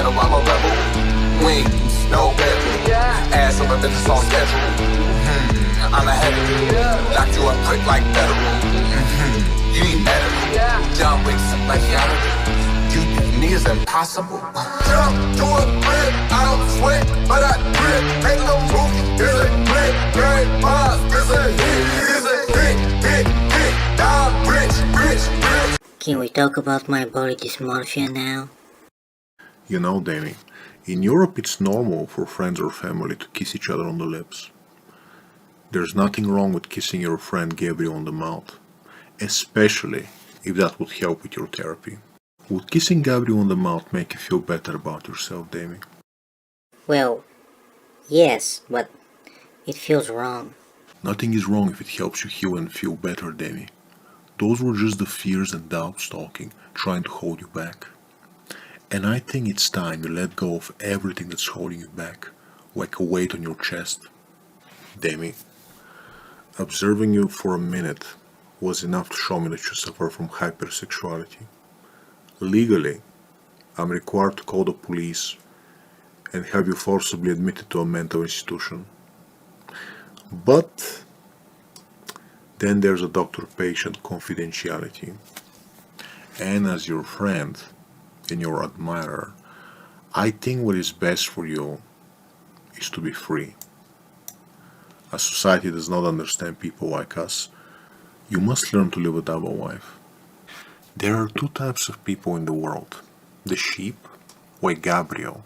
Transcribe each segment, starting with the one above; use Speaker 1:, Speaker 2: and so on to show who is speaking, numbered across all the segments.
Speaker 1: metal, I'm a rebel. Wings, no bedroom. Ass on the business on schedule. I'm a heavy. Lock you up quick like federal. You need better. John Wick, like Keanu. You niggas impossible. Jump to a grip, I don't sweat, but I grip. Ain't no move, it's a grip. Great boss, it's a hit, it's a hit. I'm rich.
Speaker 2: Can we talk about my body dysmorphia now?
Speaker 3: You know, Demi, in Europe it's normal for friends or family to kiss each other on the lips. There's nothing wrong with kissing your friend Gabriel on the mouth, especially if that would help with your therapy. Would kissing Gabriel on the mouth make you feel better about yourself, Demi?
Speaker 2: Well, yes, but it feels wrong.
Speaker 3: Nothing is wrong if it helps you heal and feel better, Demi. Those were just the fears and doubts talking, trying to hold you back. And I think it's time you let go of everything that's holding you back, like a weight on your chest. Demi, observing you for a minute was enough to show me that you suffer from hypersexuality. Legally, I'm required to call the police and have you forcibly admitted to a mental institution. But then there's a doctor-patient confidentiality. And as your friend and your admirer, I think what is best for you is to be free. As society does not understand people like us, you must learn to live a double life. There are two types of people in the world: the sheep, like Gabriel,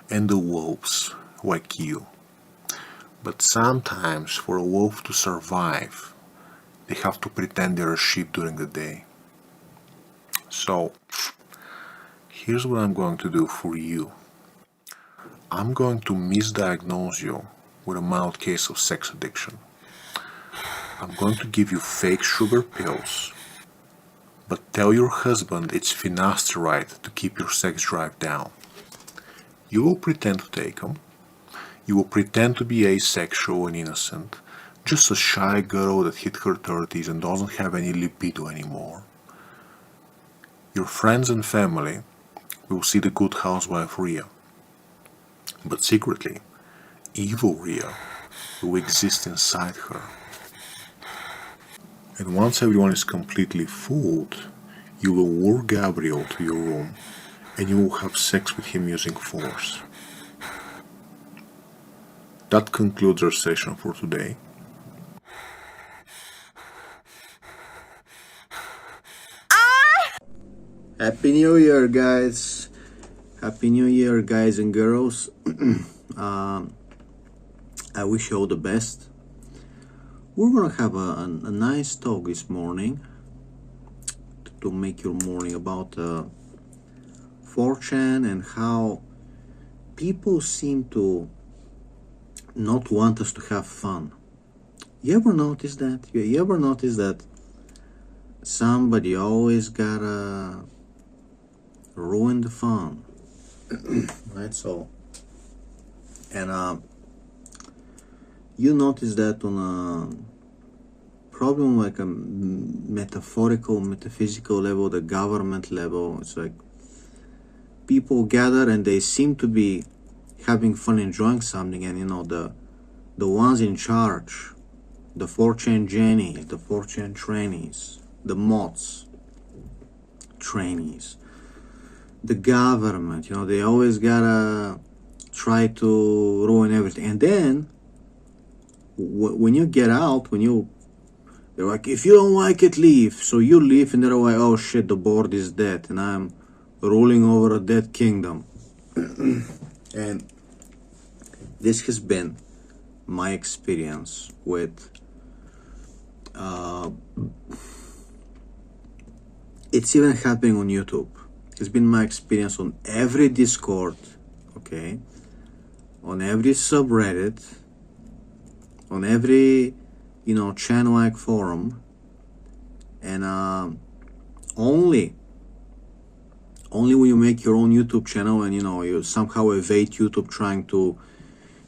Speaker 3: and the wolves, like you. But sometimes for a wolf to survive, they have to pretend they're a sheep during the day. So, here's what I'm going to do for you. I'm going to misdiagnose you with a mild case of sex addiction. I'm going to give you fake sugar pills, but tell your husband it's finasteride to keep your sex drive down. You will pretend to take them. You will pretend to be asexual and innocent, just a shy girl that hit her 30s and doesn't have any libido anymore. Your friends and family will see the good housewife Rhea. But secretly, evil Rhea will exist inside her. And once everyone is completely fooled, you will lure Gabriel to your room and you will have sex with him using force. That concludes our session for today.
Speaker 4: Happy New Year, guys. Happy New Year, guys and girls. I wish you all the best. We're gonna have a nice talk this morning to make your morning about 4chan and how people seem to not want us to have fun. You ever notice that? You ever notice that somebody always gotta ruin the fun? Right? So, and you notice that on a problem like a metaphorical, metaphysical level, the government level. It's like people gather and they seem to be having fun, enjoying something, and the ones in charge, the 4chan Jennies, the 4chan trainees, the mods trainees, the government, they always gotta try to ruin everything. And then when you get out, they're like, if you don't like it, leave. So you leave, and they're like, oh shit, the board is dead and I'm ruling over a dead kingdom. And this has been my experience with it's even happening on YouTube. It's been my experience on every Discord, okay, on every subreddit, on every channel-like forum, and only when you make your own YouTube channel and you somehow evade YouTube trying to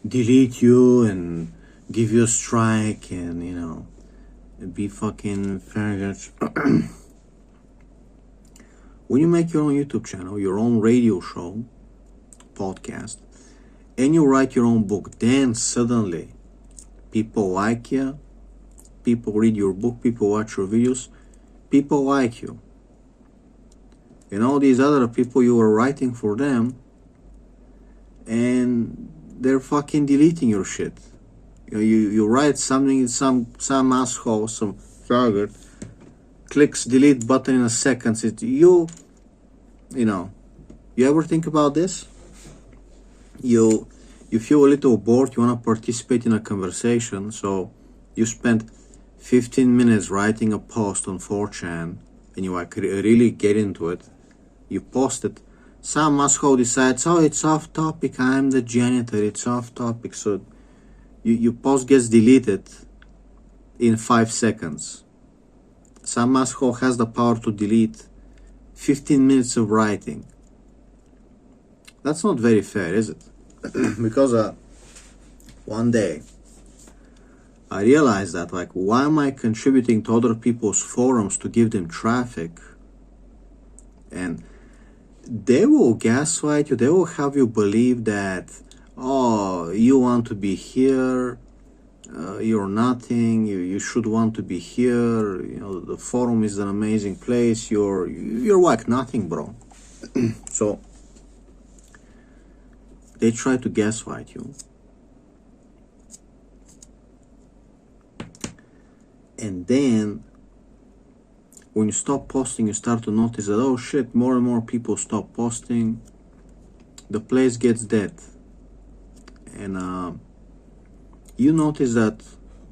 Speaker 4: delete you and give you a strike and be fucking faggots. When you make your own YouTube channel, your own radio show, podcast, and you write your own book, then suddenly people like you, people read your book, people watch your videos, people like you. And all these other people, you were writing for them, and they're fucking deleting your shit. You write something, some asshole, some faggot clicks delete button in a second. You ever think about this? You feel a little bored, you want to participate in a conversation, so you spend 15 minutes writing a post on 4chan, and you like really get into it. You post it. Some asshole decides, oh, it's off topic, I'm the janitor, it's off topic, so your post gets deleted in 5 seconds. Some asshole has the power to delete 15 minutes of writing. That's not very fair, is it? Because one day I realized that, like, why am I contributing to other people's forums to give them traffic? And they will gaslight you, they will have you believe that, oh, you want to be here, you're nothing, you should want to be here, the forum is an amazing place, you're like nothing, bro. So they try to gaslight you, and then when you stop posting, you start to notice that, oh shit, more and more people stop posting, the place gets dead. And you notice that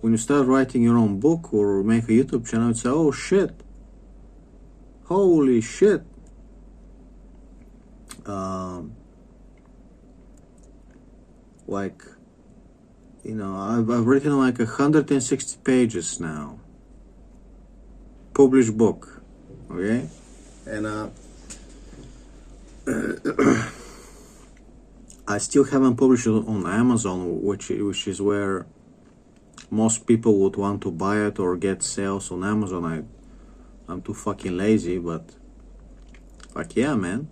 Speaker 4: when you start writing your own book or make a YouTube channel, it's oh shit, holy shit, like, I've written like 160 pages now, published book, okay, and I still haven't published it on Amazon, which is where most people would want to buy it or get sales on Amazon. I'm too fucking lazy, but like, yeah, man.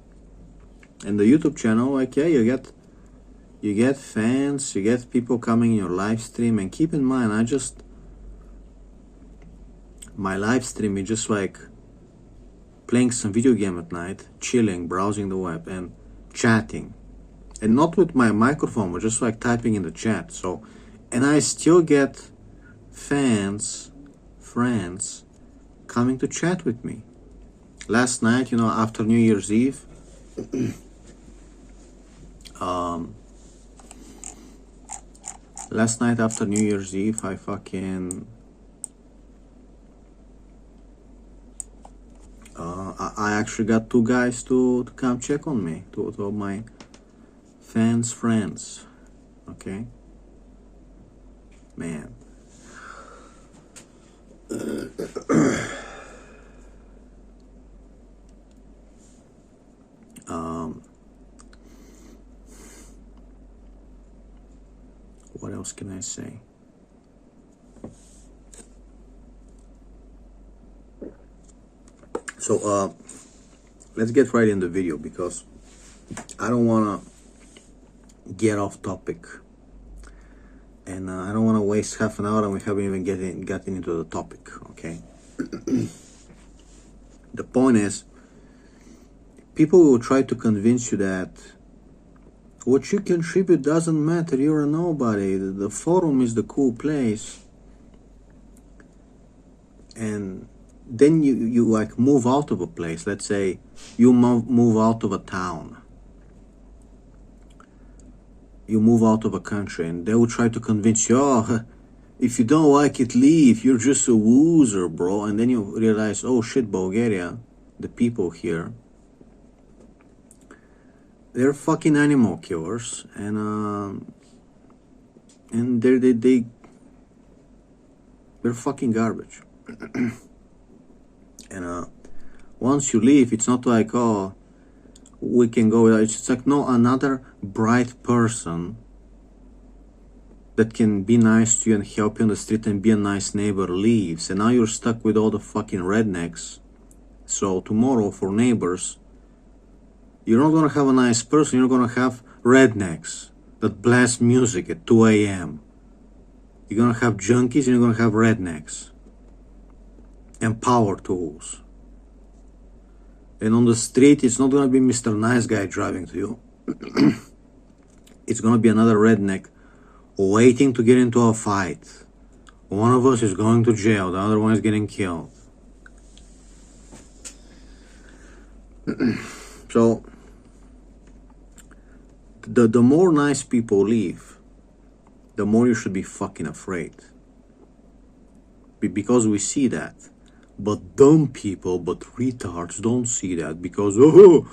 Speaker 4: And the YouTube channel, like, yeah, you get fans, you get people coming in your live stream. And keep in mind, my live stream is just like playing some video game at night, chilling, browsing the web, and chatting. And not with my microphone, but just like typing in the chat. So, and I still get fans, friends, coming to chat with me. Last night, after New Year's Eve, last night after New Year's Eve, I fucking I actually got 2 guys to come check on me, to my fans' friends. Okay, man. What else can I say? So let's get right in the video, because I don't want to get off topic, and I don't want to waste half an hour and we haven't even gotten into the topic. Okay. The point is, people will try to convince you that what you contribute doesn't matter, you're a nobody, the forum is the cool place. And then you like move out of a place. Let's say you move out of a town, you move out of a country, and they will try to convince you, oh, if you don't like it, leave, you're just a loser, bro. And then you realize, oh shit, Bulgaria, the people here, they're fucking animal killers, and they're fucking garbage. And once you leave, it's not like, oh, we can go. It's just like, no, another bright person that can be nice to you and help you on the street and be a nice neighbor leaves, and now you're stuck with all the fucking rednecks. So tomorrow, for neighbors, you're not gonna have a nice person, you're gonna have rednecks that blast music at 2 a.m. You're gonna have junkies and you're gonna have rednecks. And power tools. And on the street, it's not gonna be Mr. Nice Guy driving to you. It's gonna be another redneck waiting to get into a fight. One of us is going to jail, the other one is getting killed. So, the more nice people leave, the more you should be fucking afraid. Because we see that. But dumb people, but retards don't see that because, you're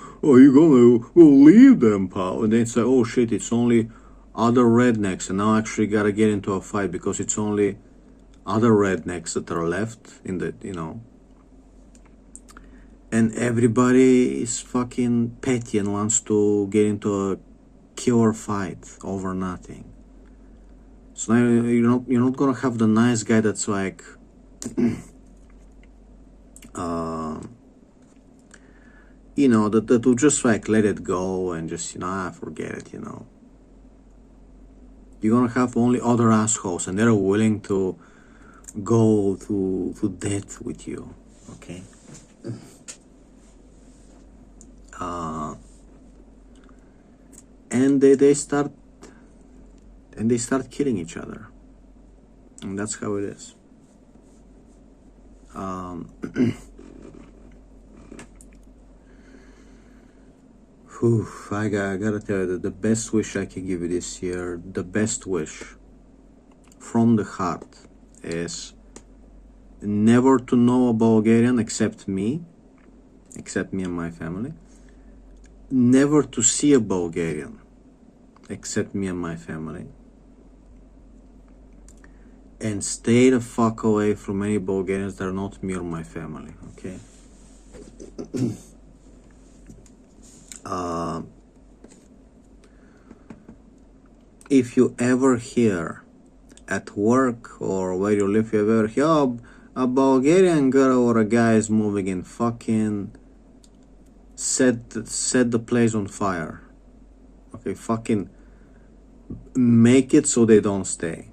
Speaker 4: gonna leave them, pal. And then say, oh shit, it's only other rednecks, and now I actually gotta get into a fight because it's only other rednecks that are left in the, and everybody is fucking petty and wants to get into a killer fight over nothing. So now you're not gonna have the nice guy that's like that will just like let it go and just forget it. You're gonna have only other assholes, and they're willing to go to death with you. Okay. And they start killing each other, and that's how it is. I gotta tell you that the best wish I can give you this year, the best wish from the heart, is never to know a Bulgarian except me and my family. Never to see a Bulgarian except me and my family. And stay the fuck away from any Bulgarians that are not me or my family, okay? If you ever hear at work or where you live, you ever hear, oh, a Bulgarian girl or a guy is moving in, fucking set the place on fire. Okay, fucking make it so they don't stay.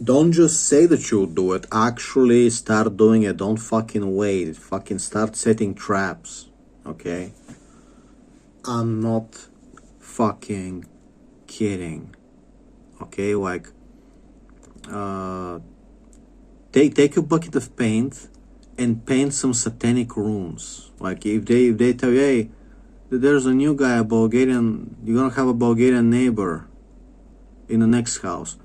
Speaker 4: Don't just say that you'll do it, actually start doing it. Don't fucking wait, fucking start setting traps, okay? I'm not fucking kidding, okay? Like, take a bucket of paint and paint some satanic runes. Like, if they tell you, hey, there's a new guy, a Bulgarian, you're gonna have a Bulgarian neighbor in the next house.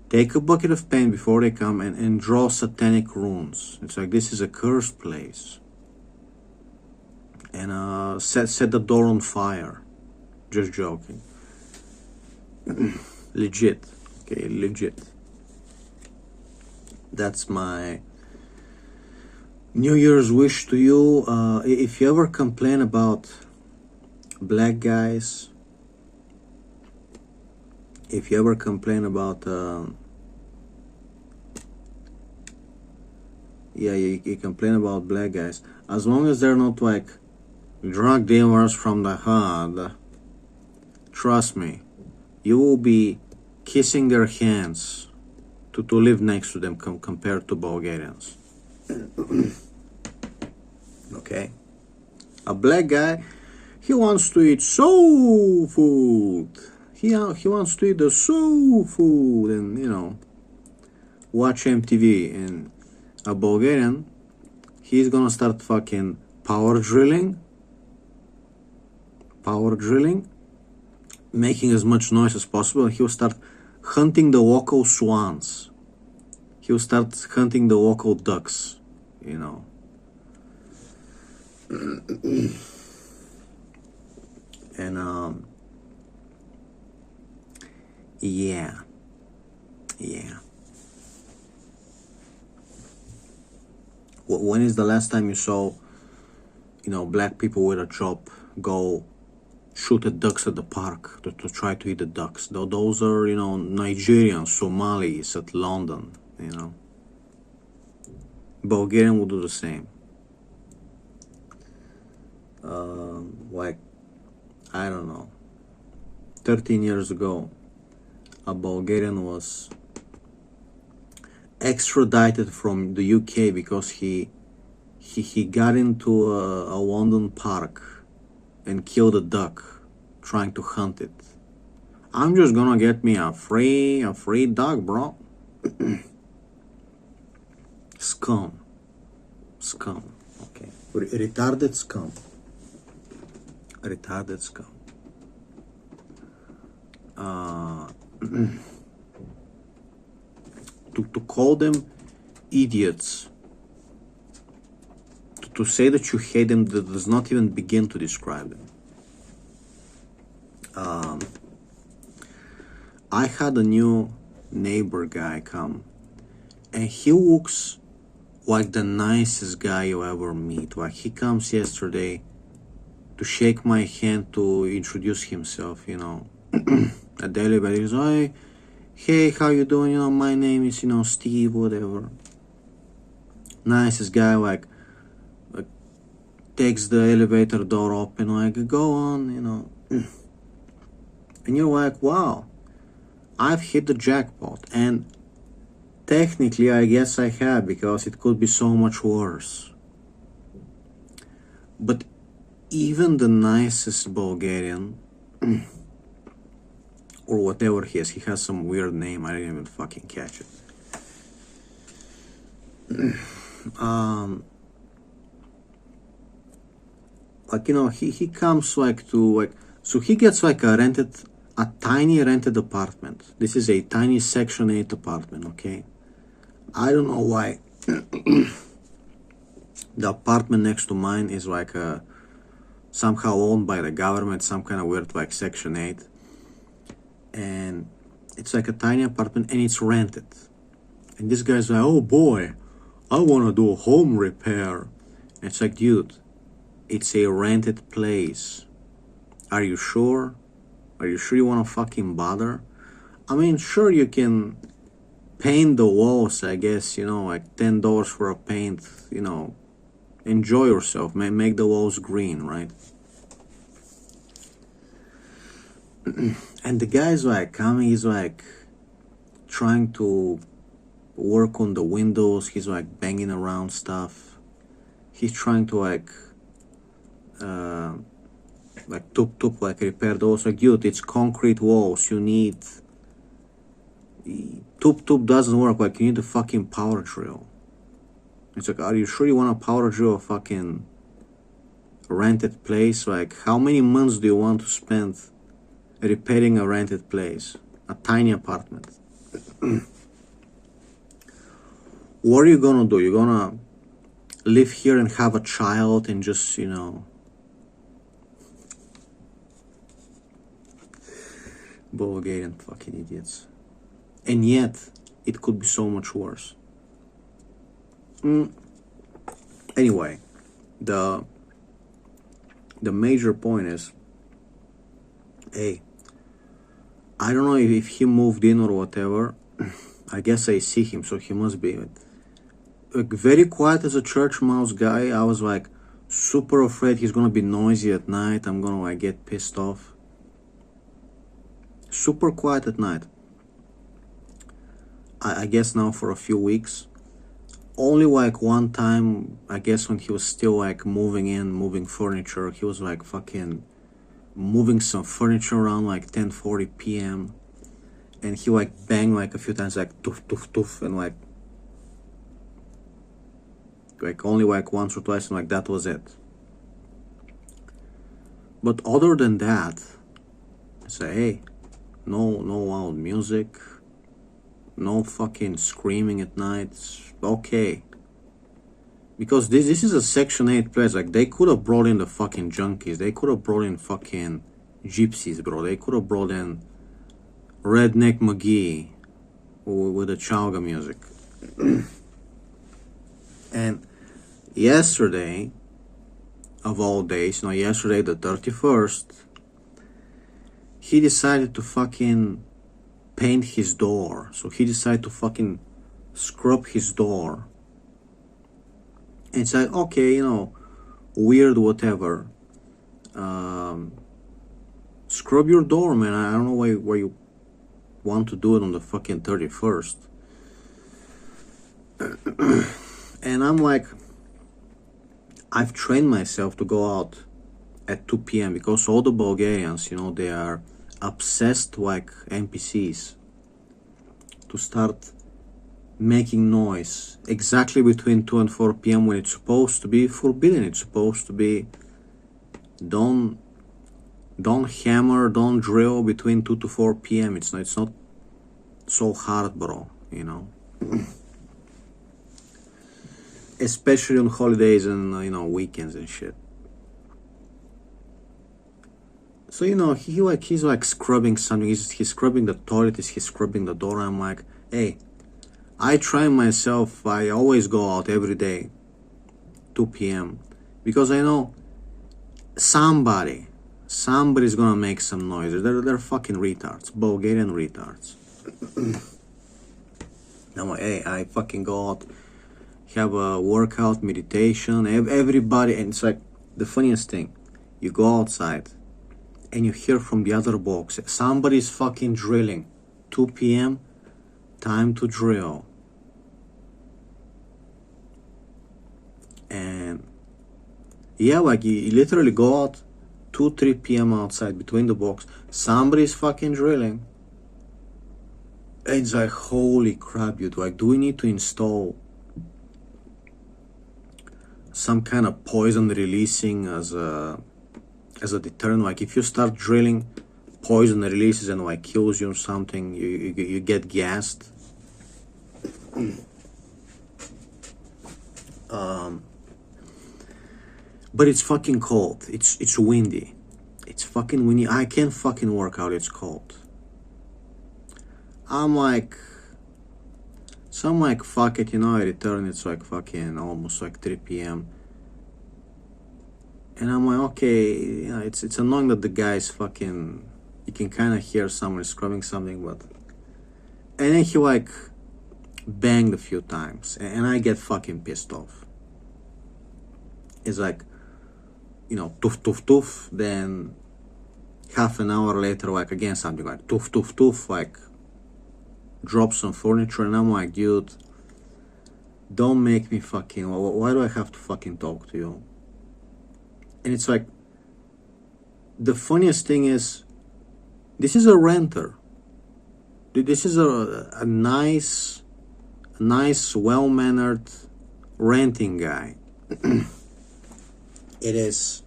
Speaker 4: Take a bucket of paint before they come and draw satanic runes. It's like, this is a cursed place. And set the door on fire. Just joking. Legit. Okay, legit. That's my New Year's wish to you. If you ever complain about black guys, if you ever complain about you complain about black guys, as long as they're not like drug dealers from the hood, trust me, you will be kissing their hands to live next to them compared to Bulgarians. Okay? A black guy, he wants to eat soul food. He wants to eat the soul food and, watch MTV. And a Bulgarian, he's gonna start fucking power drilling, making as much noise as possible. He'll start hunting the local swans. He'll start hunting the local ducks, And yeah. When is the last time you saw, black people with a chop go shoot at ducks at the park to try to eat the ducks? Those are, Nigerians, Somalis at London, Bulgarian will do the same. Like, I don't know, 13 years ago, a Bulgarian was extradited from the UK because he got into a London park and killed a duck trying to hunt it. I'm just gonna get me a free duck, bro. Scum. Okay. Retarded scum. Retarded scum. To call them idiots, to say that you hate them, that does not even begin to describe them. I had a new neighbor guy come, and he looks like the nicest guy you ever meet. Like, he comes yesterday to shake my hand, to introduce himself, at the elevator. He's like, hey, how you doing? My name is, Steve, whatever. Nicest guy, like takes the elevator door open, like, go on, And you're like, wow, I've hit the jackpot. And technically, I guess I have, because it could be so much worse. But even the nicest Bulgarian, or whatever he has some weird name, I didn't even fucking catch it. He comes so he gets a tiny rented apartment. This is a tiny Section 8 apartment, okay? I don't know why. The apartment next to mine is somehow owned by the government, some kind of weird Section 8. And it's a tiny apartment, and it's rented. And this guy's like, oh boy, I want to do a home repair. And it's like, dude, it's a rented place. Are you sure? Are you sure you want to fucking bother? I mean, sure, you can paint the walls, I guess, $10 for a paint, enjoy yourself, make the walls green, right? And the guy's coming, he's trying to work on the windows, he's banging around stuff. He's trying to repair those. Dude, it's concrete walls, you need tube doesn't work, you need a fucking power drill. It's are you sure you want a power drill a fucking rented place? How many months do you want to spend repairing a rented place, a tiny apartment? What are you gonna do? You're gonna live here and have a child and just, Bulgarian fucking idiots. And yet, it could be so much worse. Anyway, the major point is, hey, I don't know if he moved in or whatever. I guess I see him, so he must be very quiet as a church mouse guy. I was super afraid he's gonna be noisy at night. I'm gonna get pissed off. Super quiet at night. I guess now for a few weeks. Only one time, I guess when he was still moving furniture, he was fucking moving some furniture around 10:40 p.m. and he banged a few times toof toof toof, and only once or twice, and that was it. But other than that, I say, hey, no loud music, no fucking screaming at night. It's okay. Because this is a Section 8 place. They could have brought in the fucking junkies. They could have brought in fucking gypsies, bro. They could have brought in Redneck McGee with the Chauga music. And yesterday, of all days, yesterday the 31st, he decided to fucking paint his door. So he decided to fucking scrub his door. And it's okay, weird, whatever. scrub your door, man. I don't know why you want to do it on the fucking 31st. And I'm like, I've trained myself to go out at 2 p.m. because all the Bulgarians, they are obsessed like NPCs to start making noise exactly between 2 and 4 p.m. when it's supposed to be forbidden. It's supposed to be don't hammer, don't drill between 2 to 4 p.m. It's not so hard, bro, especially on holidays and weekends and shit. So he's like scrubbing something. He's scrubbing the toilet. He's scrubbing the door. I'm like, hey, I try myself. I always go out every day, 2 p.m. because I know somebody's gonna make some noise. They're fucking retards, Bulgarian retards. I'm like, hey, I fucking go out, have a workout, meditation. Everybody, and it's like the funniest thing. You go outside, and you hear from the other box, somebody's fucking drilling. 2 p.m. time to drill. And yeah, like you literally go out 2-3 p.m. outside between the box, somebody's fucking drilling. It's like, holy crap, dude. Like, do we need to install some kind of poison releasing as a deterrent? Like, if you start drilling, poison releases and like kills you or something, you get gassed. But it's fucking cold. It's windy. It's fucking windy. I can't fucking work out. It's cold. I'm like, fuck it, I return. It's like fucking almost like 3 p.m. And I'm like, okay, it's annoying that the guy's fucking, you can kind of hear someone scrubbing something, but, and then he like banged a few times, and I get fucking pissed off. It's like, toof, toof, toof, then half an hour later, like again, something like toof, toof, toof, like drop some furniture, and I'm like, dude, don't make me fucking, why do I have to fucking talk to you? And it's like, the funniest thing is, this is a renter. This is a nice, well-mannered renting guy. It is,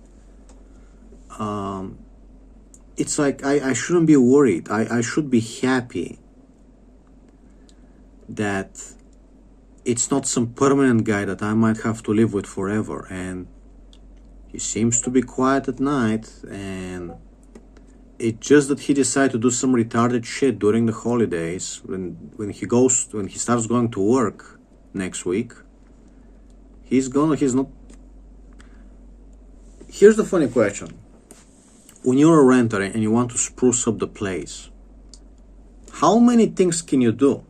Speaker 4: it's like, I shouldn't be worried. I should be happy that it's not some permanent guy that I might have to live with forever. And he seems to be quiet at night, and it's just that he decided to do some retarded shit during the holidays. When he starts going to work next week, he's not. Here's the funny question. When you're a renter and you want to spruce up the place, how many things can you do?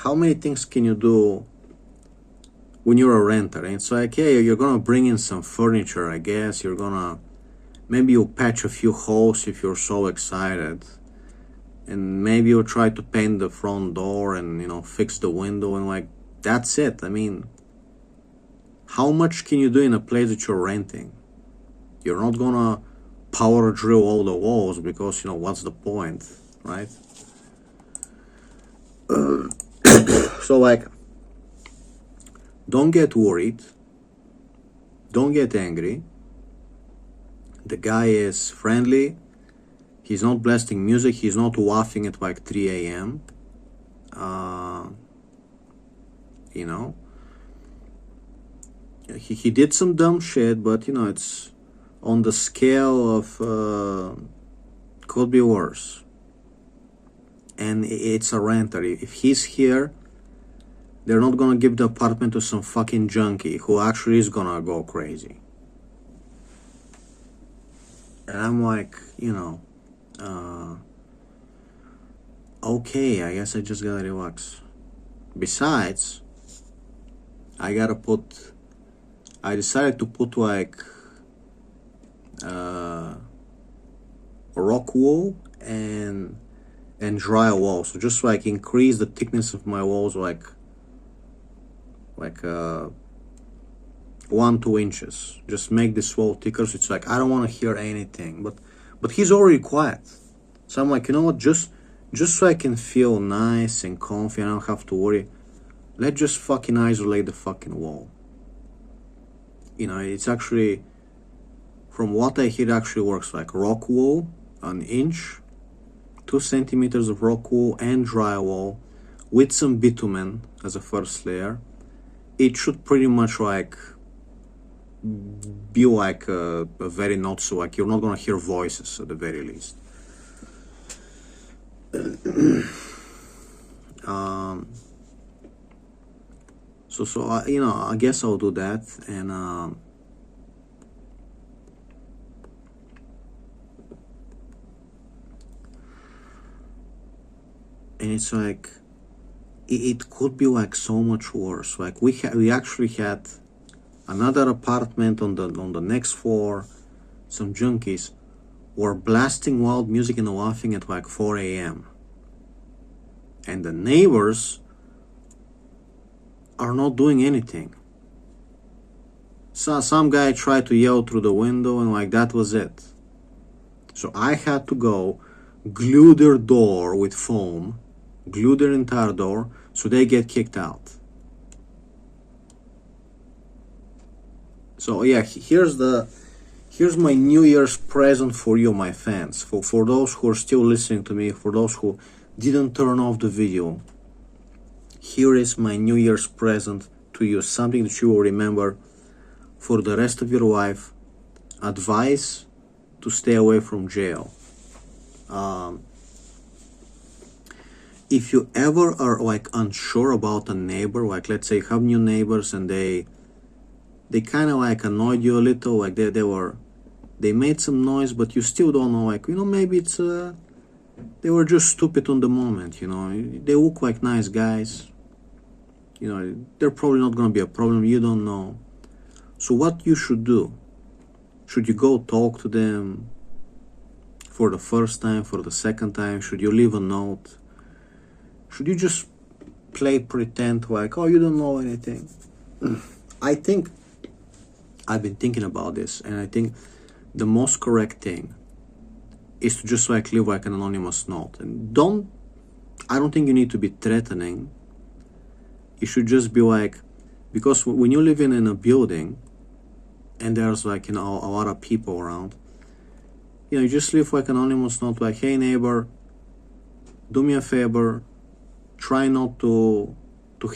Speaker 4: How many things can you do when you're a renter? And it's like, hey, you're gonna bring in some furniture, I guess. Maybe you'll patch a few holes if you're so excited. And maybe you'll try to paint the front door and, fix the window, and like, that's it. I mean, how much can you do in a place that you're renting? You're not gonna power drill all the walls because, what's the point, right? So like, don't get worried. Don't get angry. The guy is friendly. He's not blasting music. He's not waffing at like 3 a.m. He did some dumb shit, but it's on the scale of could be worse. And it's a renter. If he's here, they're not gonna give the apartment to some fucking junkie who actually is gonna go crazy. And I'm like, okay, I guess I just gotta relax. Besides, I decided to put like rock wall and dry wall. So just like increase the thickness of my walls like 1-2 inches. Just make this wall thicker. So it's like I don't want to hear anything. But he's already quiet. So I'm like, you know what? Just so I can feel nice and comfy and I don't have to worry. Let's just fucking isolate the fucking wall. You know, it's actually, from what I hear, it actually works like rock wall, 1 inch, 2 centimeters of rock wall and drywall with some bitumen as a first layer. It should pretty much like be like a very not so, like you're not gonna hear voices at the very least. So you know, I guess I'll do that. And it's like it could be like so much worse. Like we actually had another apartment on the next floor. Some junkies were blasting loud music and laughing at like 4 a.m. and the neighbors are not doing anything. So some guy tried to yell through the window and like that was it. So I had to go glue their door with foam, glue their entire door, so they get kicked out. So yeah, here's my New Year's present for you, my fans. For those who are still listening to me, for those who didn't turn off the video, here is my New Year's present to you, something that you will remember for the rest of your life. Advice to stay away from jail. If you ever are like unsure about a neighbor, like let's say you have new neighbors and they kind of like annoyed you a little, like they made some noise, but you still don't know, like, you know, maybe it's they were just stupid on the moment, you know. They look like nice guys, you know, they're probably not gonna be a problem, you don't know. So what you should do, should you go talk to them for the first time, for the second time? Should you leave a note? Should you just play pretend like, oh, you don't know anything? I think I've been thinking about this, and I think the most correct thing is to just like leave like an anonymous note. And I don't think you need to be threatening. You should just be like, because when you live in a building and there's like, you know, a lot of people around, you know, you just leave like an anonymous note like, hey neighbor, do me a favor, try not to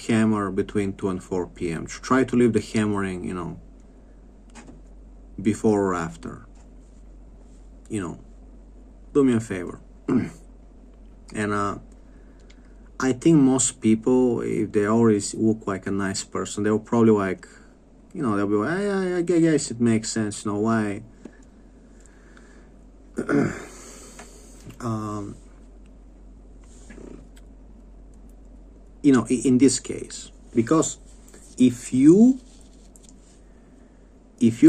Speaker 4: hammer between 2 and 4 p.m. Try to leave the hammering, you know, before or after. You know, do me a favor. And I think most people, if they always look like a nice person, they'll probably like, you know, they'll be like, I guess it makes sense, you know, why. You know, in this case, because if you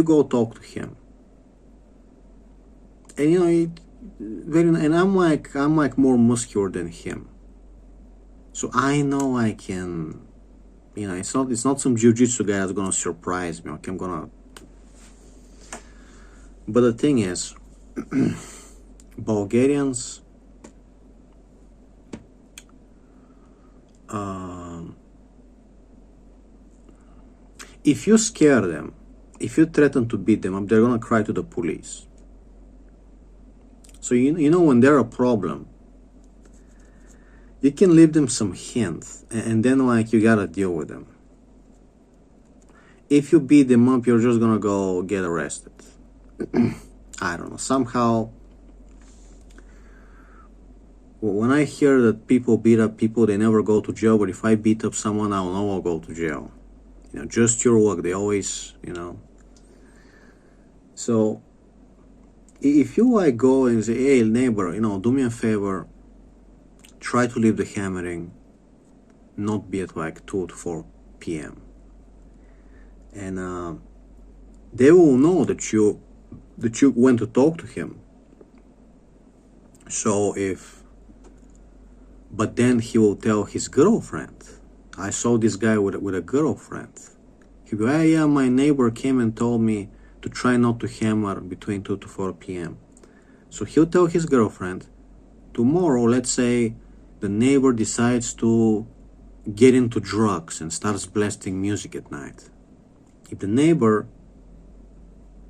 Speaker 4: go talk to him, and you know, and I'm like more muscular than him, so I know I can, you know, it's not some jiu-jitsu guy that's gonna surprise me. Okay, but the thing is, Bulgarians, if you scare them, if you threaten to beat them up, they're gonna cry to the police. So you know, when they're a problem, you can leave them some hints, and then like you gotta deal with them. If you beat them up, you're just gonna go get arrested. I don't know, somehow when I hear that people beat up people, they never go to jail, but if I beat up someone, I'll know I'll go to jail. You know, just your luck, they always, you know. So if you like go and say, hey neighbor, you know, do me a favor, try to leave the hammering, not be at like 2 to 4 p.m. And they will know that you went to talk to him. So but then he will tell his girlfriend, I saw this guy with a girlfriend. He'll be, hey, yeah, my neighbor came and told me to try not to hammer between 2 to 4 p.m. So he'll tell his girlfriend. Tomorrow, let's say the neighbor decides to get into drugs and starts blasting music at night. If the neighbor,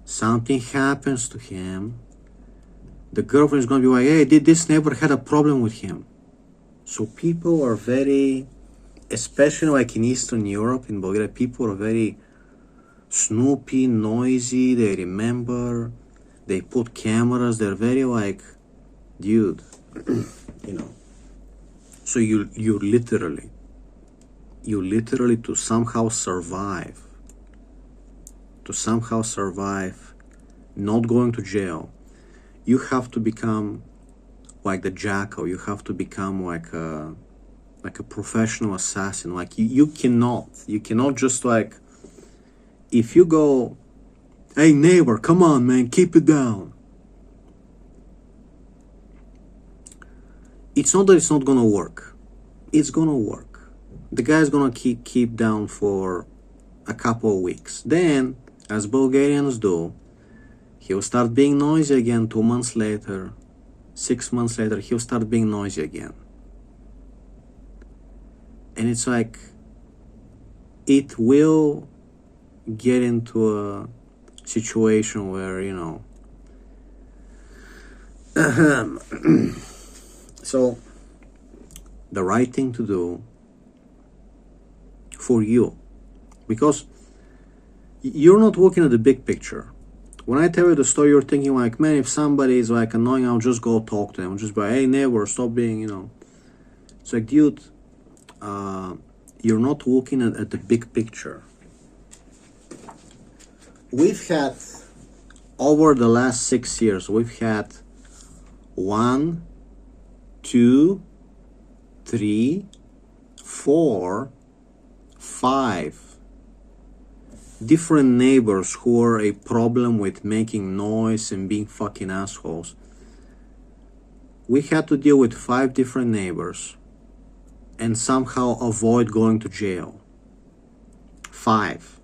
Speaker 4: something happens to him, the girlfriend is going to be like, hey, this neighbor had a problem with him. So people are very, especially like in Eastern Europe, in Bulgaria, people are very snoopy, noisy, they remember, they put cameras, they're very like, dude, you know. So you literally to somehow survive, not going to jail, you have to become like the jackal. You have to become like a professional assassin. Like you cannot just like, if you go, hey neighbor, come on man, keep it down. It's not that it's not gonna work. It's gonna work. The guy's gonna keep down for a couple of weeks. Then, as Bulgarians do, he'll start being noisy again 2 months later, 6 months later, he'll start being noisy again. And it's like, it will get into a situation where, you know, so the right thing to do for you, because you're not looking at the big picture. When I tell you the story, you're thinking like, man, if somebody is like annoying, I'll just go talk to them. I'll just be like, hey neighbor, stop being, you know. It's like, dude, you're not looking at the big picture. We've had, over the last 6 years, we've had 1, 2, 3, 4, 5 different neighbors who are a problem with making noise and being fucking assholes. We had to deal with 5 different neighbors and somehow avoid going to jail. 5.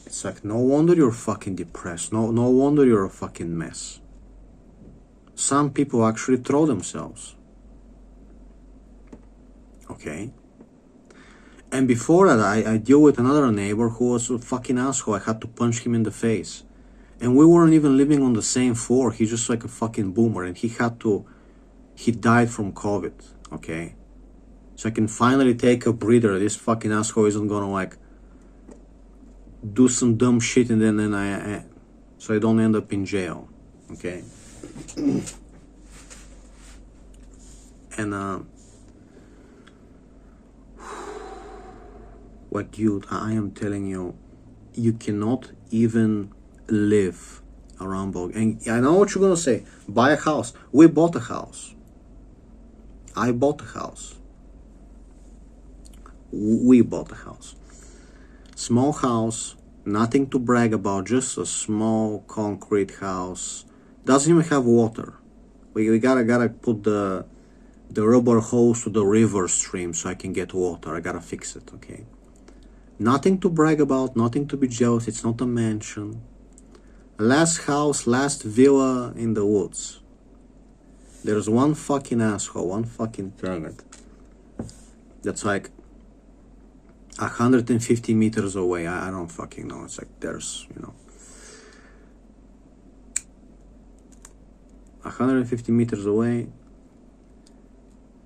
Speaker 4: It's like, no wonder you're fucking depressed. No wonder you're a fucking mess. Some people actually throw themselves. Okay? And before that, I deal with another neighbor who was a fucking asshole. I had to punch him in the face. And we weren't even living on the same floor. He's just like a fucking boomer. And he died from COVID. Okay? So I can finally take a breather. This fucking asshole isn't gonna like do some dumb shit and then so I don't end up in jail. Okay? And what, dude, I am telling you, you cannot even live around Bulgaria. And I know what you're gonna say. Buy a house. We bought a house. I bought a house. We bought a house. Small house, nothing to brag about, just a small concrete house. Doesn't even have water. We gotta put the rubber hose to the river stream so I can get water. I gotta fix it, okay? Nothing to brag about, nothing to be jealous. It's not a mansion. Last house, last villa in the woods. There's one fucking asshole, one fucking target that's like 150 meters away. I don't fucking know. It's like there's, you know, 150 meters away.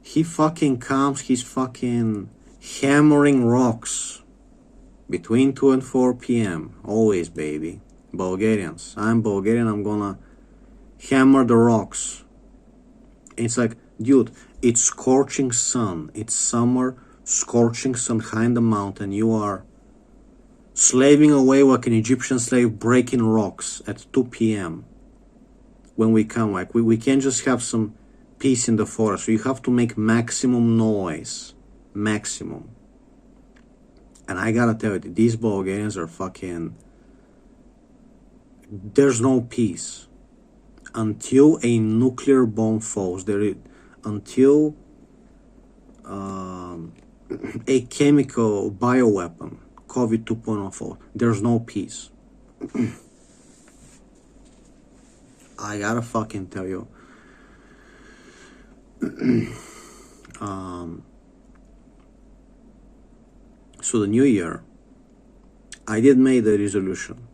Speaker 4: He fucking comes, he's fucking hammering rocks between 2 and 4 p.m. Always, baby. Bulgarians. I'm Bulgarian, I'm gonna hammer the rocks. It's like, dude, it's scorching sun. It's summer, scorching sun high in the mountain. You are slaving away like an Egyptian slave, breaking rocks at 2 p.m. When we come, like, we can't just have some peace in the forest. So you have to make maximum noise. Maximum. And I gotta tell you, these Bulgarians are fucking... There's no peace. until a nuclear bomb falls, until a chemical bioweapon, COVID 2.0 falls, there's no peace. I gotta fucking tell you. So the new year, I did make the resolution.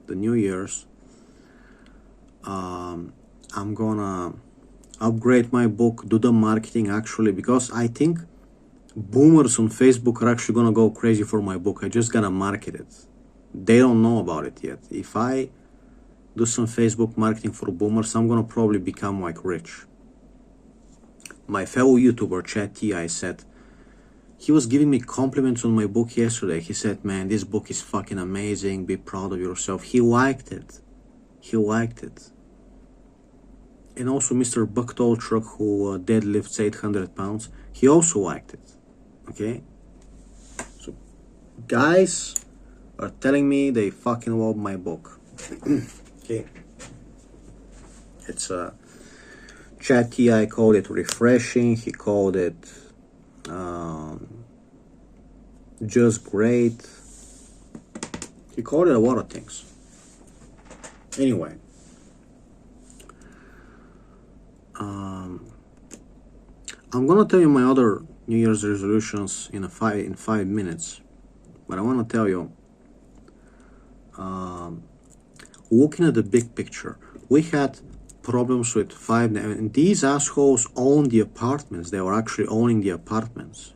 Speaker 4: The New Year's, I'm gonna upgrade my book, do the marketing actually, because I think boomers on Facebook are actually gonna go crazy for my book. I just gotta market it. They don't know about it yet. If I do some Facebook marketing for boomers, I'm gonna probably become like rich. My fellow YouTuber Chad T, I said, he was giving me compliments on my book yesterday. He said, man, this book is fucking amazing. Be proud of yourself. He liked it. And also Mr. Bucktold Truck, who deadlifts 800 pounds, he also liked it. Okay? So, guys are telling me they fucking love my book. Okay? It's Chad T, I called it refreshing. He called it just great. He called it a lot of things. Anyway, I'm gonna tell you my other New Year's resolutions in 5 minutes, but I want to tell you, looking at the big picture, we had problems with and these assholes own the apartments. They were actually owning the apartments.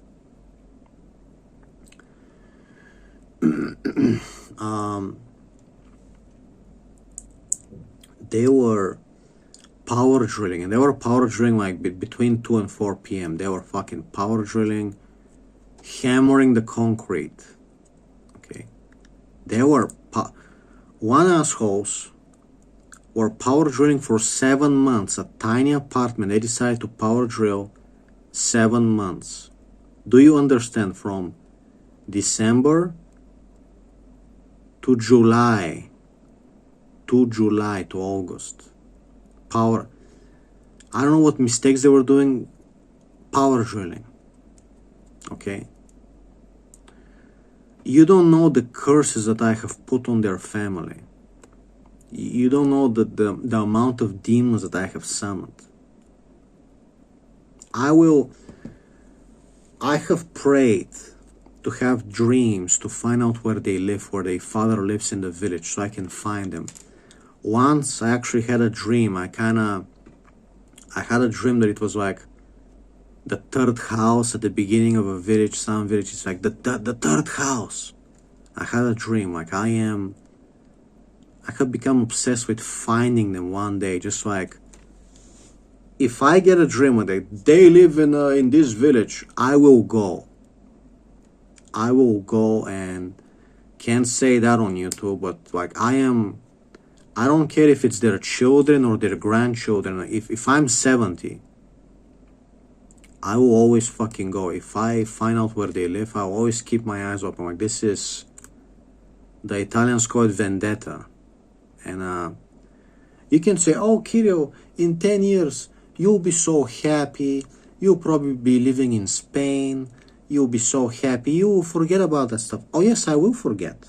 Speaker 4: They were power drilling, and they were power drilling like between 2 and 4 p.m. They were fucking power drilling, hammering the concrete. Okay, they were one assholes were power drilling for 7 months. A tiny apartment. They decided to power drill 7 months. Do you understand? From December to July to August. Power. I don't know what mistakes they were doing. Power drilling. Okay. You don't know the curses that I have put on their family. You don't know the amount of demons that I have summoned. I have prayed to have dreams, to find out where they live, where their father lives in the village, so I can find them. Once I actually had a dream. I had a dream that it was like the third house at the beginning of a village. Some village is like the third house. I had a dream like I have become obsessed with finding them one day. Just like, if I get a dream where they live in this village, I will go. And can't say that on YouTube, but like I don't care if it's their children or their grandchildren. If I'm 70, I will always fucking go. If I find out where they live, I'll always keep my eyes open. Like, this is, the Italians call it vendetta. And you can say, oh, Kirill, in 10 years, you'll be so happy. You'll probably be living in Spain. You'll be so happy. You will forget about that stuff. Oh, yes, I will forget.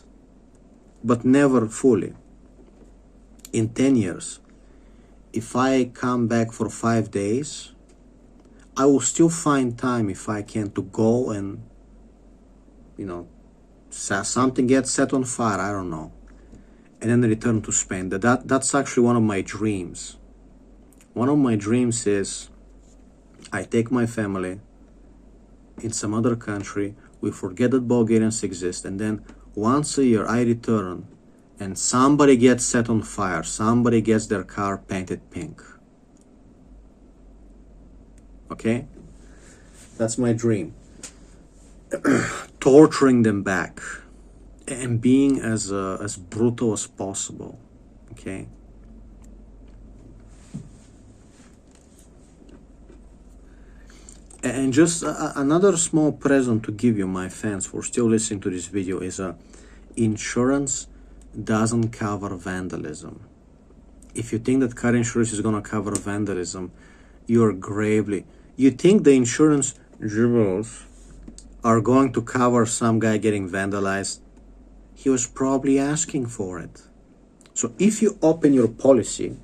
Speaker 4: But never fully. In 10 years, if I come back for 5 days, I will still find time, if I can, to go and, something gets set on fire, I don't know, and then return to Spain. That's actually one of my dreams. One of my dreams is I take my family in some other country, we forget that Bulgarians exist, and then once a year I return and somebody gets set on fire, somebody gets their car painted pink. Okay? That's my dream. Torturing them back and being as brutal as possible. Okay? And just another small present to give you, my fans, for still listening to this video, is insurance doesn't cover vandalism. if you think that car insurance is gonna cover vandalism, you're gravely. You think the insurance jewels are going to cover some guy getting vandalized? He was probably asking for it. So if you open your policy,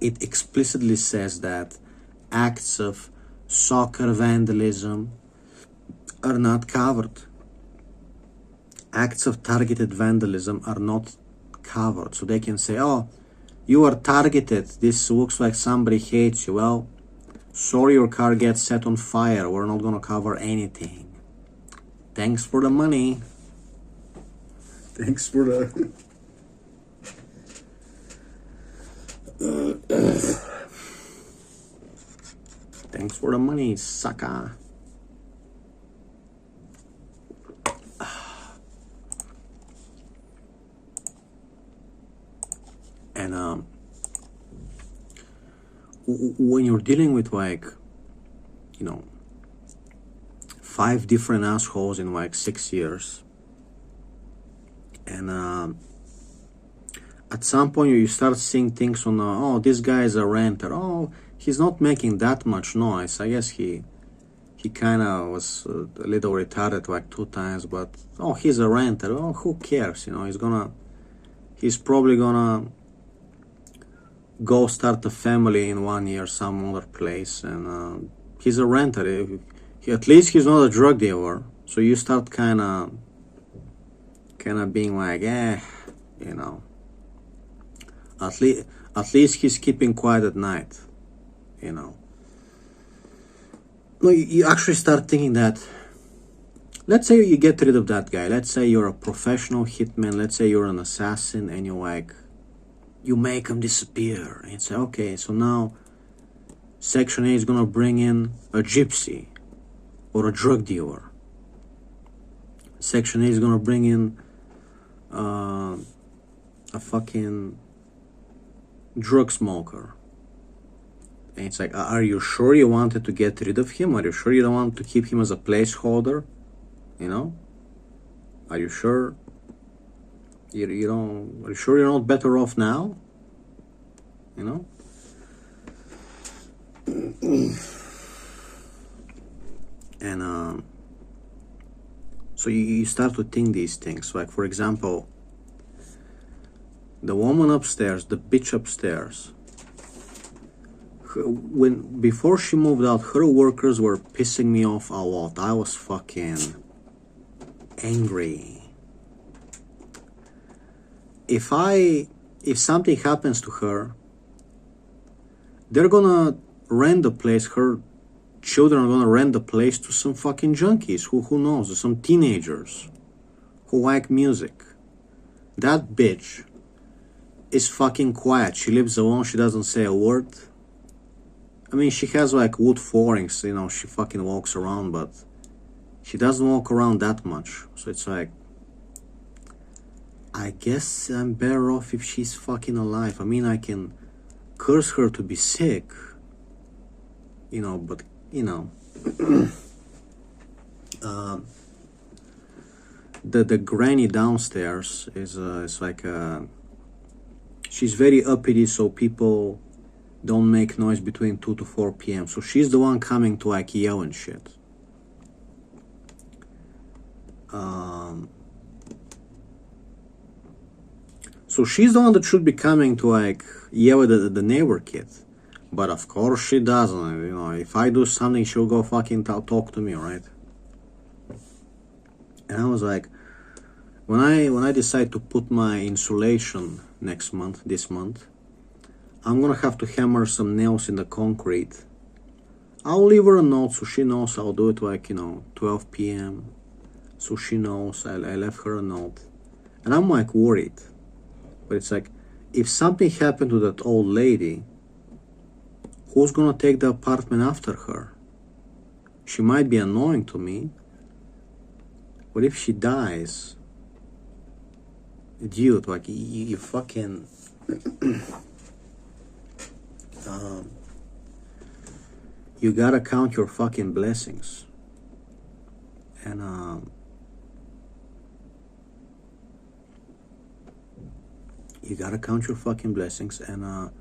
Speaker 4: it explicitly says that acts of soccer vandalism are not covered. Acts of targeted vandalism are not covered. So they can say, oh, you are targeted. This looks like somebody hates you. Well, sorry, your car gets set on fire. We're not going to cover anything. Thanks for the money. Thanks for the... Thanks for the money, sucker. And when you're dealing with like, 5 different assholes in like 6 years, and at some point you start seeing things on, oh, this guy is a renter. Oh, he's not making that much noise. I guess he kind of was a little retarded like 2 times, but oh, he's a renter. Oh, who cares? He's probably gonna go start a family in 1 year some other place, and he's a renter. At least he's not a drug dealer. So you start kind of being like, at least he's keeping quiet at night, No, you actually start thinking that, let's say you get rid of that guy. Let's say you're a professional hitman. Let's say you're an assassin, and you make him disappear. And say, okay, so now Section 8 is gonna bring in a gypsy or a drug dealer. Section 8 is gonna bring in a fucking drug smoker. And it's like, are you sure you wanted to get rid of him? Are you sure you don't want to keep him as a placeholder? Are you sure you don't? Are you sure you're not better off now? And so you start to think these things. Like, for example, the woman upstairs, the bitch upstairs, before she moved out, her workers were pissing me off a lot. I was fucking angry. If something happens to her, they're gonna rent the place. Her children are gonna rent the place to some fucking junkies who knows, some teenagers who like music. That bitch is fucking quiet. She lives alone. She doesn't say a word. I mean, she has like wood floorings, she fucking walks around, but she doesn't walk around that much. So it's like, I guess I'm better off if she's fucking alive. I mean, I can curse her to be sick, but, the granny downstairs is like, she's very uppity, so people don't make noise between 2 to 4 p.m. So she's the one coming to like yell and shit. So she's the one that should be coming to like yell at the neighbor kid. But of course she doesn't. If I do something, she'll go fucking talk to me, right? And I was like, when I decide to put my insulation this month, I'm gonna have to hammer some nails in the concrete. I'll leave her a note so she knows I'll do it like, 12 p.m. So she knows I left her a note. And I'm like worried. But it's like, if something happened to that old lady, who's gonna take the apartment after her? She might be annoying to me. But if she dies, dude, like, you fucking... you gotta count your fucking blessings. And You gotta count your fucking blessings. And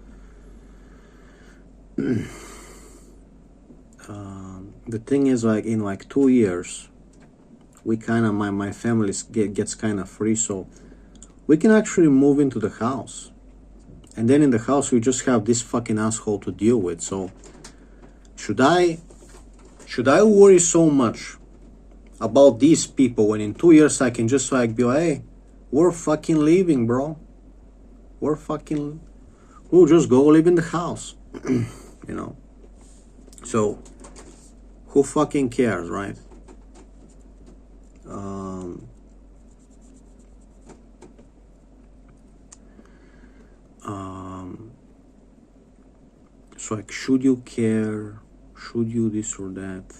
Speaker 4: the thing is, like, in like 2 years, we kind of, my family gets kind of free, so we can actually move into the house. And then in the house, we just have this fucking asshole to deal with. So should I worry so much about these people when in 2 years I can just like be like, hey, we're fucking leaving, bro. We'll just go live in the house. You know? So who fucking cares, right? So like, should you care? Should you this or that?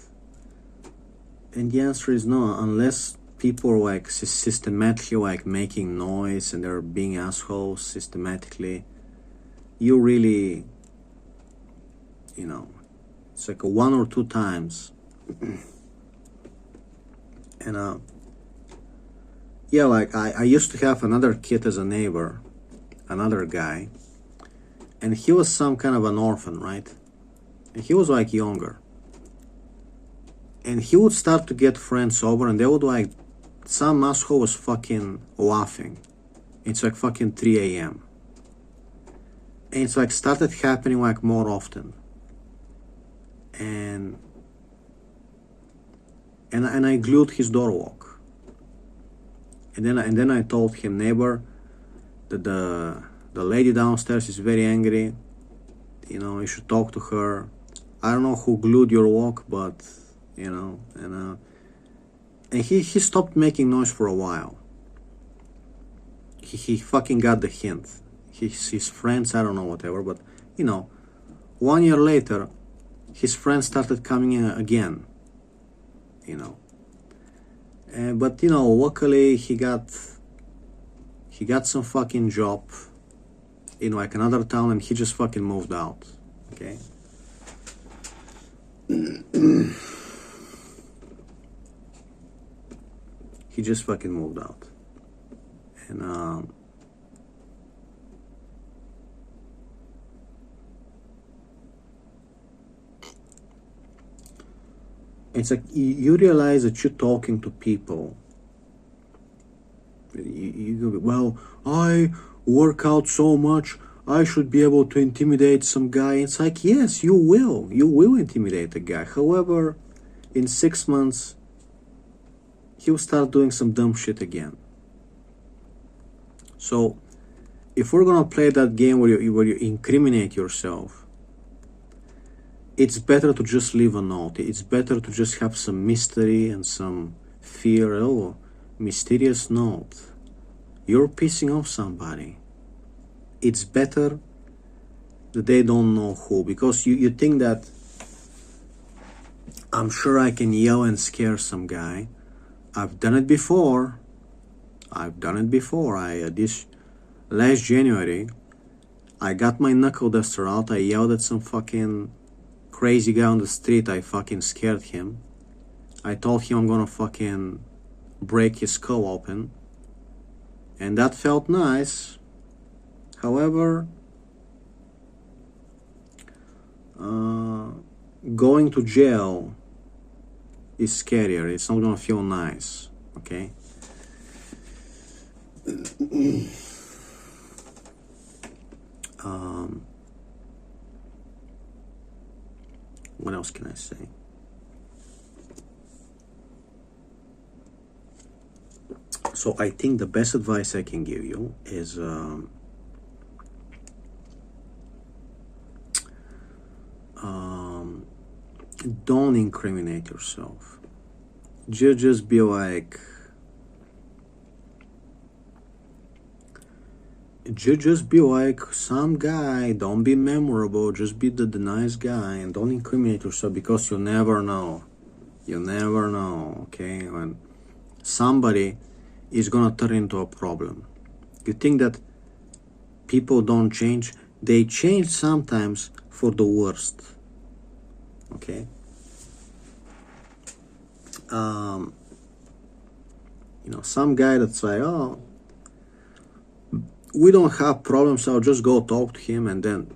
Speaker 4: And the answer is no, unless people are like systematically like making noise and they're being assholes systematically. You really, you know, it's like 1 or 2 times. And yeah, like I used to have another kid as a neighbor, another guy, and he was some kind of an orphan, right? And he was like younger. And he would start to get friends over, and they would like, some asshole was fucking laughing. It's like fucking 3 a.m. And it's like started happening like more often. And I glued his door lock. And then I told him, neighbor, that the lady downstairs is very angry. You know, you should talk to her. I don't know who glued your lock, but you know, and he stopped making noise for a while. He fucking got the hint. His friends, I don't know, whatever, but you know, 1 year later, his friends started coming in again. You know, but you know, luckily he got some fucking job in like another town, and he just fucking moved out. Okay. He just fucking moved out. And it's like you realize that you're talking to people. You go, well, I work out so much, I should be able to intimidate some guy. It's like, yes, you will intimidate a guy. However, in 6 months, he'll start doing some dumb shit again. So if we're gonna play that game where you incriminate yourself, it's better to just leave a note. It's better to just have some mystery and some fear. Oh, mysterious note. You're pissing off somebody. It's better that they don't know who, because you think that I'm sure I can yell and scare some guy. I've done it before. This last January, I got my knuckle duster out. I yelled at some fucking crazy guy on the street. I fucking scared him. I told him I'm gonna fucking break his skull open. And that felt nice. However, going to jail is scarier. It's not gonna feel nice. Okay? What else can I say? So I think the best advice I can give you is don't incriminate yourself. Just be like, just be like some guy. Don't be memorable. Just be the nice guy, and don't incriminate yourself, because you never know. You never know, okay? When somebody is gonna turn into a problem. You think that people don't change? They change sometimes for the worst. Okay? You know, some guy that's like, oh, we don't have problems, I'll just go talk to him, and then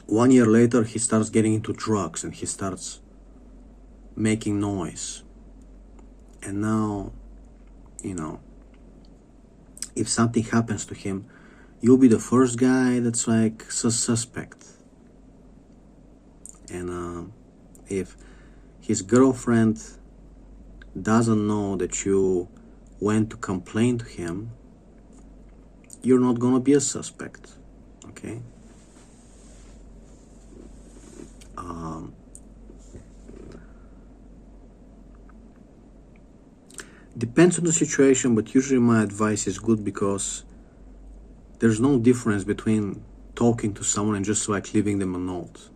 Speaker 4: 1 year later he starts getting into drugs and he starts making noise. And now, you know, if something happens to him, you'll be the first guy that's like suspect. And if his girlfriend doesn't know that you went to complain to him, you're not gonna be a suspect, okay? Depends on the situation, but usually my advice is good because there's no difference between talking to someone and just like leaving them a note.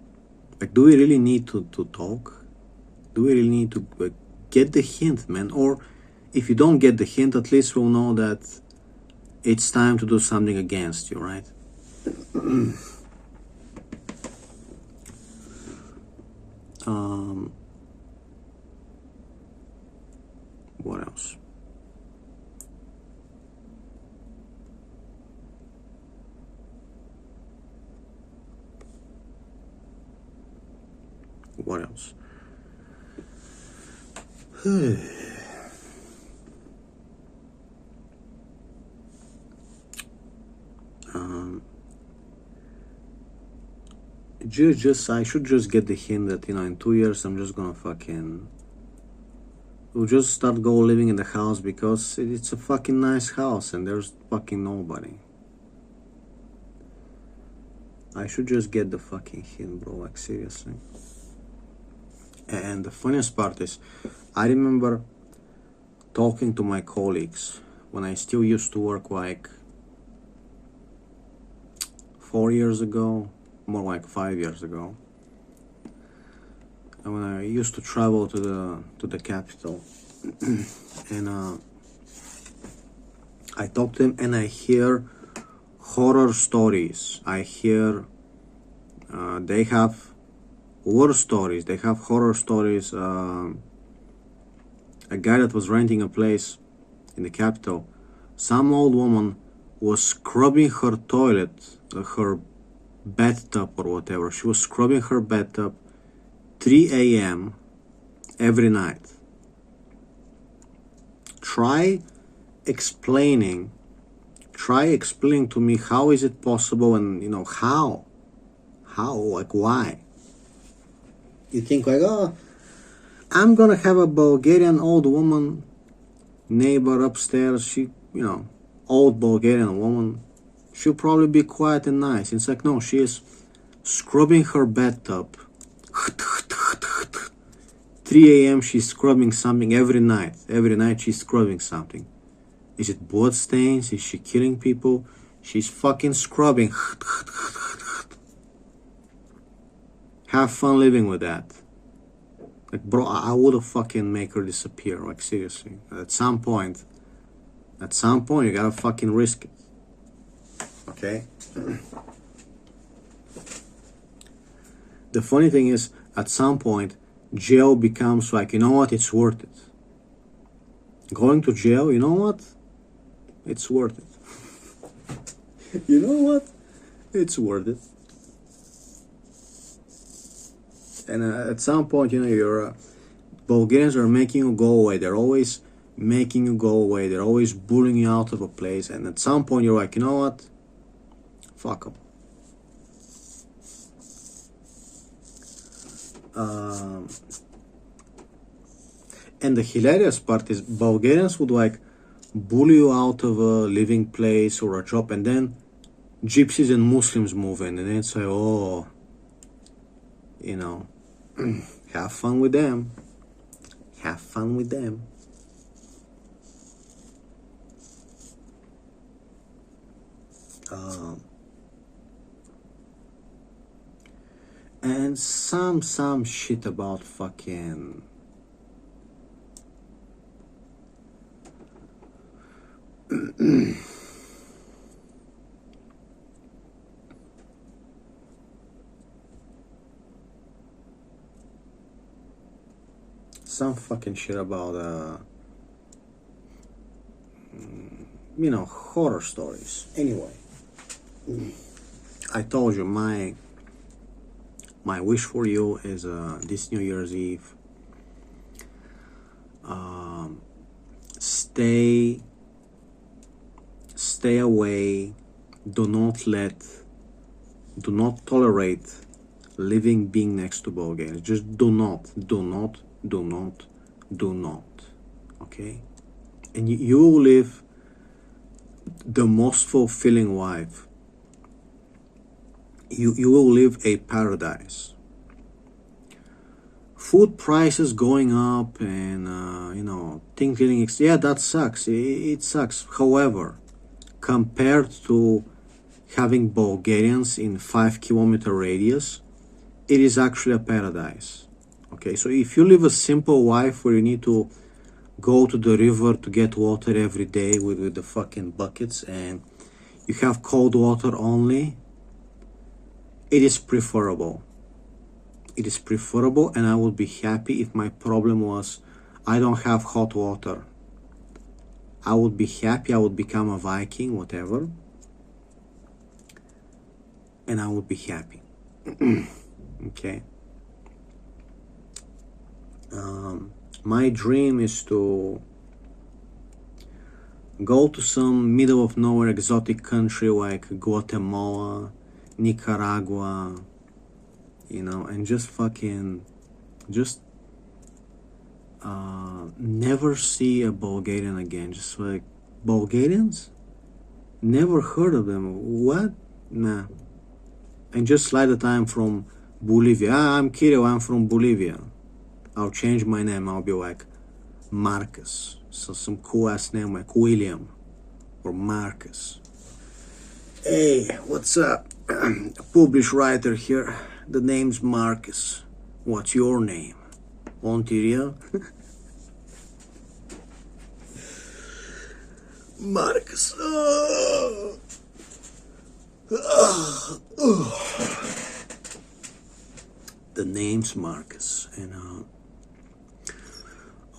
Speaker 4: Like, do we really need to talk? Do we really need to like, get the hint, man? Or if you don't get the hint, at least we'll know that it's time to do something against you, right? What else? What else? I should just get the hint that, you know, in 2 years I'm just gonna we'll just start go living in the house because it's a fucking nice house and there's fucking nobody. I should just get the fucking hint, bro, like seriously. And the funniest part is, I remember talking to my colleagues when I still used to work like 4 years ago, more like 5 years ago, and when I used to travel to the capital, and I talk to them and I hear horror stories. I hear they have war stories. They have horror stories. A guy that was renting a place in the capital, some old woman was scrubbing her toilet, her bathtub or whatever. She was scrubbing her bathtub 3 a.m. every night. Try explaining to me how is it possible, and you know how, like why. You think like, oh, I'm gonna have a Bulgarian old woman neighbor upstairs, she, you know, old Bulgarian woman, she'll probably be quiet and nice. It's like, no, she is scrubbing her bathtub 3 a.m. she's scrubbing something every night she's scrubbing something. Is it blood stains? Is she killing people? She's fucking scrubbing. Have fun living with that. Like, bro, I would have fucking make her disappear. Like, seriously. At some point, you gotta fucking risk it. Okay? The funny thing is, at some point, jail becomes like, you know what, it's worth it. Going to jail, you know what? It's worth it. You know what? It's worth it. And at some point, you know, your Bulgarians are making you go away. They're always making you go away. They're always bullying you out of a place. And at some point, you're like, you know what? Fuck them. And the hilarious part is, Bulgarians would like bully you out of a living place or a job, and then gypsies and Muslims move in, and then say, oh, you know, have fun with them. Have fun with them. And some shit about fucking some fucking shit about horror stories. Anyway, I told you my wish for you is this New Year's Eve. Stay away. Do not tolerate living being next to Bulgaria. Just do not. Okay? And you will live the most fulfilling life. You will live a paradise. Food prices going up and things getting that sucks. It sucks. However, compared to having Bulgarians in 5-kilometer radius, it is actually a paradise. Okay, so if you live a simple life where you need to go to the river to get water every day with the fucking buckets, and you have cold water only, it is preferable. It is preferable, and I would be happy if my problem was I don't have hot water. I would be happy, I would become a Viking, whatever, and I would be happy. Okay. My dream is to go to some middle of nowhere exotic country like Guatemala, Nicaragua, and just never see a Bulgarian again. Just like, Bulgarians? Never heard of them. What? Nah. And just slide that I'm from Bolivia. I'm Kirill, I'm from Bolivia. I'll change my name. I'll be like Marcus. So some cool ass name like William or Marcus. Hey, what's up? A published writer here. The name's Marcus. What's your name? Ontario? Marcus. The name's Marcus, and I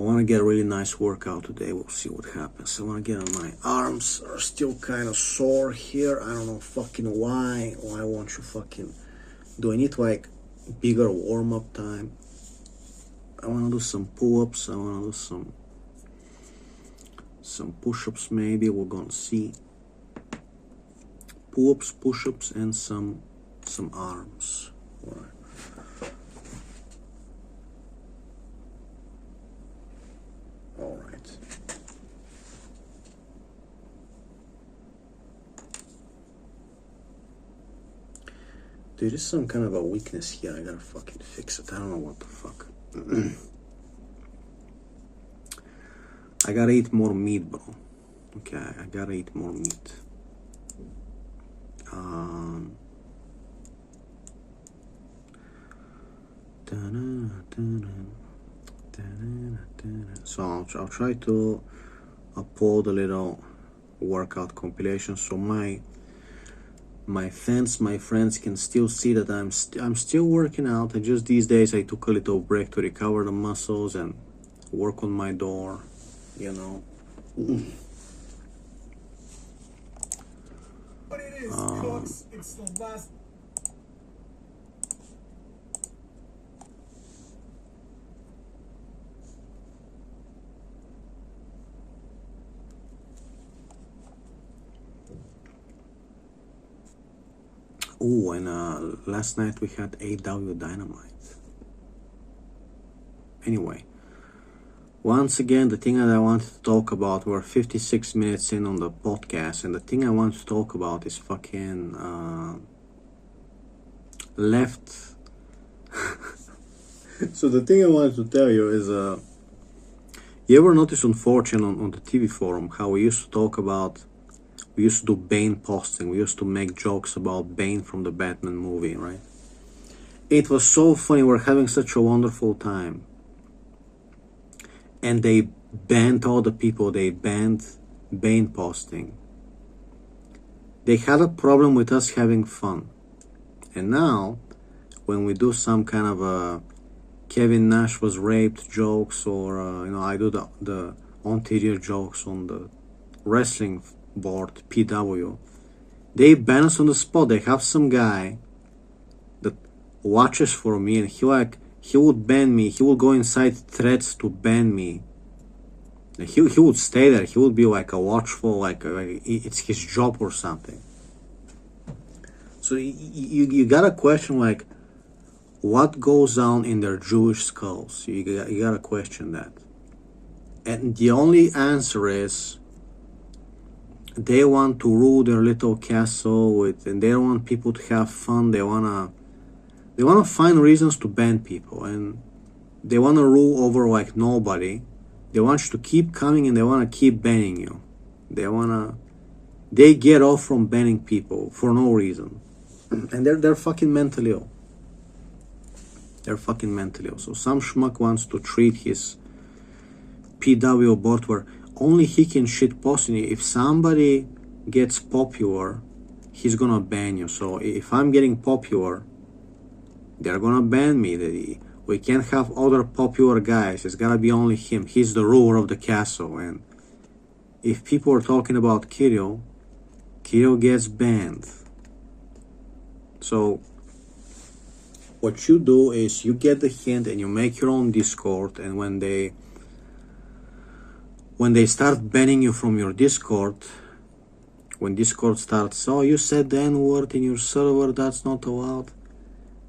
Speaker 4: want to get a really nice workout today. We'll see what happens. I want to get on my arms are still kind of sore here. I don't know fucking why. Why won't you fucking... Do I need like bigger warm-up time? I want to do some pull-ups. I want to do some push-ups maybe. We're gonna see. Pull-ups, push-ups, and some arms. All right. All right. There is some kind of a weakness here. I gotta fucking fix it. I don't know what the fuck. I gotta eat more meat, bro. Okay, I gotta eat more meat. So I'll try to upload a little workout compilation so my friends can still see that I'm still working out. And just these days I took a little break to recover the muscles and work on my door,
Speaker 5: What it is, folks, it's the last.
Speaker 4: Oh, and last night we had AW Dynamite. Anyway, once again, the thing that I wanted to talk about, we're 56 minutes in on the podcast, and the thing I want to talk about is fucking left. So the thing I wanted to tell you is, you ever notice on 4chan on the TV forum how we used to talk about, we used to do Bane posting, we used to make jokes about Bane from the Batman movie, right? It was so funny, we're having such a wonderful time. And they banned all the people, they banned Bane posting. They had a problem with us having fun. And now, when we do some kind of a Kevin Nash was raped jokes, or I do the anterior jokes on the wrestling board, PW, they ban us on the spot. They have some guy that watches for me, and he would ban me. He would go inside threads to ban me. He would stay there. He would be like a watchful, like it's his job or something. So you gotta question, like, what goes on in their Jewish skulls. You gotta question that. And the only answer is they want to rule their little castle with, and they don't want people to have fun. They wanna find reasons to ban people, and they wanna rule over like nobody. They want you to keep coming, and they wanna keep banning you. They get off from banning people for no reason, and they're fucking mentally ill. They're fucking mentally ill. So some schmuck wants to treat his PW board where only he can shit posting. If somebody gets popular, he's gonna ban you. So if I'm getting popular, they're gonna ban me. We can't have other popular guys. It's gotta be only him. He's the ruler of the castle. And if people are talking about Kirill gets banned. So what you do is you get the hint and you make your own Discord, and when they start banning you from your Discord, when Discord starts, oh, you said the N-word in your server, that's not allowed,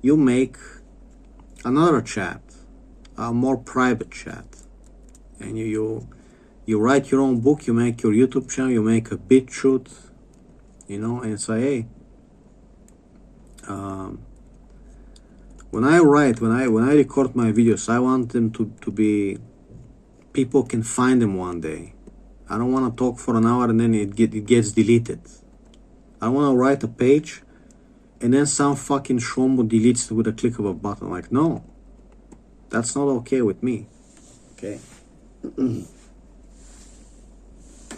Speaker 4: you make another chat, a more private chat, and you write your own book, you make your YouTube channel, you make a BitChute, and say, hey, when I record my videos, I want them to be, people can find them one day. I don't want to talk for an hour and then it gets deleted. I want to write a page and then some fucking shombo deletes it with a click of a button. Like, no, that's not okay with me. Okay.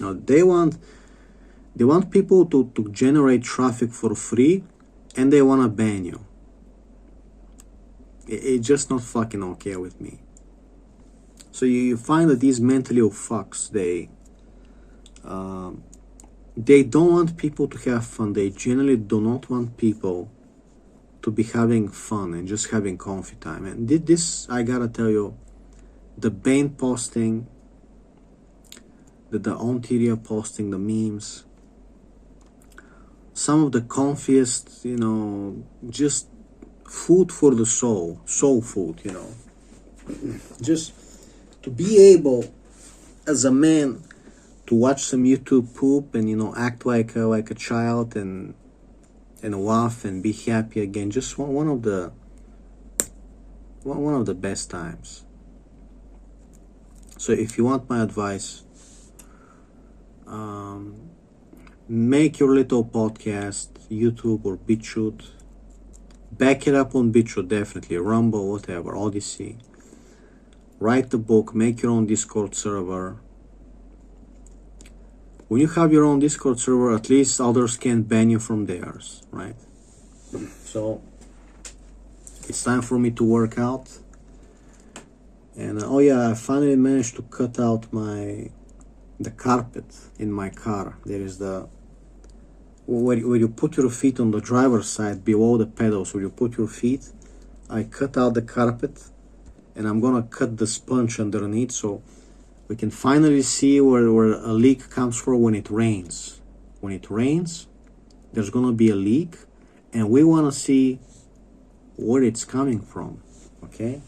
Speaker 4: Now they want people to generate traffic for free, and they want to ban you. It's just not fucking okay with me. So you find that these mentally ill fucks, they don't want people to have fun. They generally do not want people to be having fun and just having comfy time. And this, I gotta tell you, the Bane posting, the Ontario posting, the memes, some of the comfiest, just food for the soul food, just to be able as a man to watch some YouTube poop and act like a child and laugh and be happy again. Just one of the best times. So if you want my advice, make your little podcast, YouTube or BitChute. Back it up on BitChute, definitely, Rumble, whatever, Odyssey. Write the book, make your own Discord server. When you have your own Discord server, at least others can't ban you from theirs, right? So it's time for me to work out. And oh yeah, I finally managed to cut out the carpet in my car. There is where you put your feet on the driver's side below the pedals, where you put your feet. I cut out the carpet, and I'm gonna cut the sponge underneath so we can finally see where a leak comes from when it rains. When it rains, there's gonna be a leak, and we wanna see where it's coming from, okay?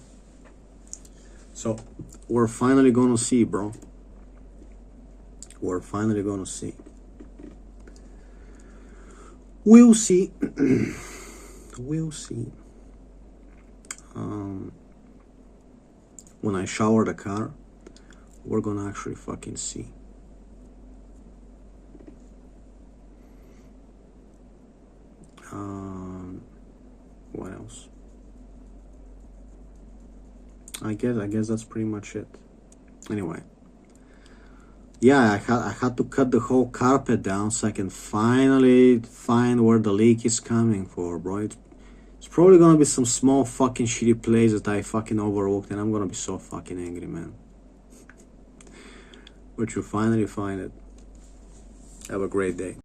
Speaker 4: So we're finally gonna see, bro. We're finally gonna see. We'll see. We'll see. When I shower the car, we're gonna actually fucking see. What else? I guess that's pretty much it. Anyway. Yeah, I had to cut the whole carpet down so I can finally find where the leak is coming for, bro. It's probably gonna be some small fucking shitty place that I fucking overlooked, and I'm gonna be so fucking angry, man. But you finally find it. Have a great day.